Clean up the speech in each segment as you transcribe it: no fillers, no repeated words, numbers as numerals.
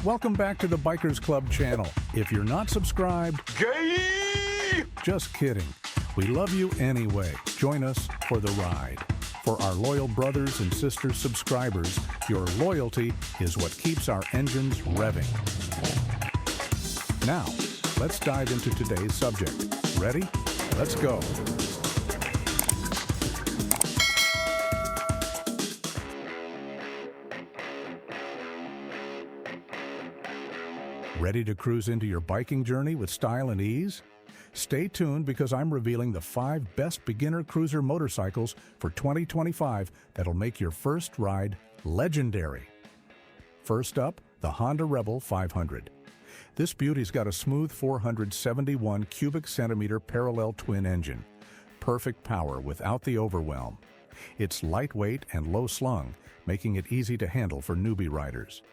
Welcome back to the Bikers Club channel. If you're not subscribed, Gay! just kidding. We love you anyway. Join us for the ride. For our loyal brothers and sisters subscribers, your loyalty is what keeps our engines revving. Now, let's dive into today's subject. Ready? Let's go. Ready to cruise into your biking journey with style and ease? Stay tuned because I'm revealing the 5 best beginner cruiser motorcycles for 2025 that'll make your first ride legendary. First up, the Honda Rebel 500. This beauty's got a smooth 471 cubic centimeter parallel twin engine. Perfect power without the overwhelm. It's lightweight and low slung, making it easy to handle for newbie riders.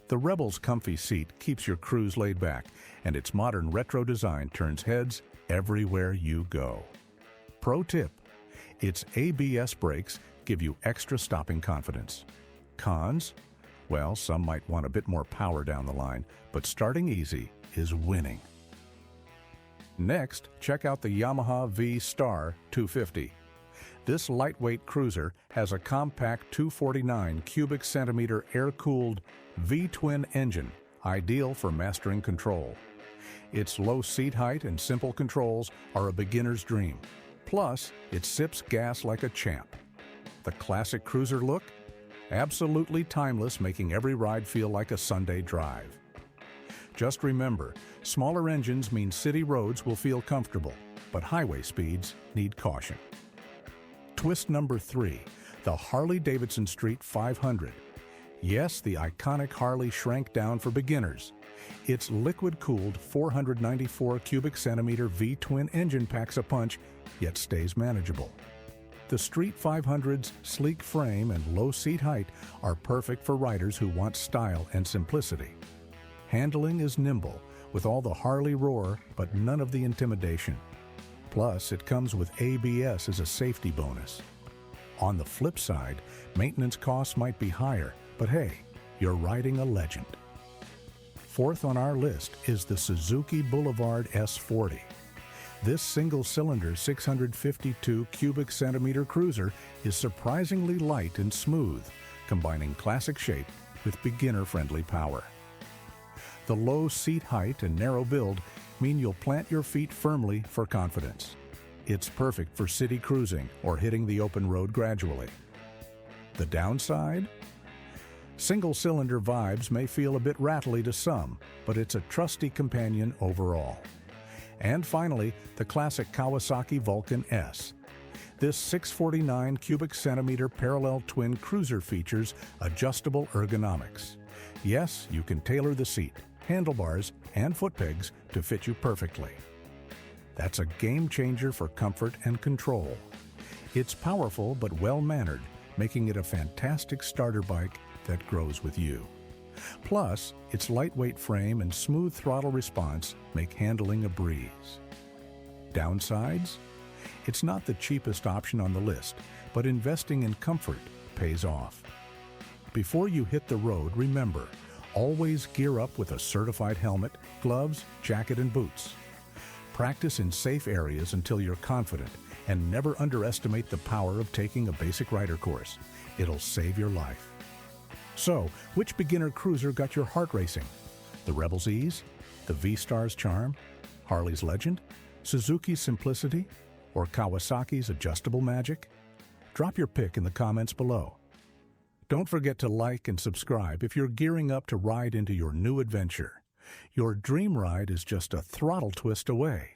The Rebel's comfy seat keeps your cruise laid back, and its modern retro design turns heads everywhere you go. Pro tip: its ABS brakes give you extra stopping confidence. Cons? Well, some might want a bit more power down the line, but starting easy is winning. Next, check out the Yamaha V Star 250. This lightweight cruiser has a compact 249 cubic centimeter air-cooled V-twin engine, ideal for mastering control. Its low seat height and simple controls are a beginner's dream. Plus, it sips gas like a champ. The classic cruiser look? Absolutely timeless, making every ride feel like a Sunday drive. Just remember, smaller engines mean city roads will feel comfortable, but highway speeds need caution. Twist number 3, the Harley-Davidson Street 500. Yes, the iconic Harley shrank down for beginners. Its liquid-cooled 494 cubic centimeter V-twin engine packs a punch, yet stays manageable. The Street 500's sleek frame and low seat height are perfect for riders who want style and simplicity. Handling is nimble, with all the Harley roar, but none of the intimidation. Plus, it comes with ABS as a safety bonus. On the flip side, maintenance costs might be higher, but hey, you're riding a legend. Fourth on our list is the Suzuki Boulevard S40. This single-cylinder 652 cubic centimeter cruiser is surprisingly light and smooth, combining classic shape with beginner-friendly power. The low seat height and narrow build mean you'll plant your feet firmly for confidence. It's perfect for city cruising or hitting the open road gradually. The downside? Single-cylinder vibes may feel a bit rattly to some, but it's a trusty companion overall. And finally, the classic Kawasaki Vulcan S. This 649 cubic centimeter parallel twin cruiser features adjustable ergonomics. Yes, you can tailor the seat, handlebars, and foot pegs to fit you perfectly. That's a game changer for comfort and control. It's powerful but well-mannered, making it a fantastic starter bike that grows with you. Plus, its lightweight frame and smooth throttle response make handling a breeze. Downsides? It's not the cheapest option on the list, but investing in comfort pays off. Before you hit the road, remember, always gear up with a certified helmet, gloves, jacket, and boots. Practice in safe areas until you're confident, and never underestimate the power of taking a basic rider course. It'll save your life. So, which beginner cruiser got your heart racing? The Rebel's ease? The V-Star's charm? Harley's legend? Suzuki's simplicity? Or Kawasaki's adjustable magic? Drop your pick in the comments below. Don't forget to like and subscribe if you're gearing up to ride into your new adventure. Your dream ride is just a throttle twist away.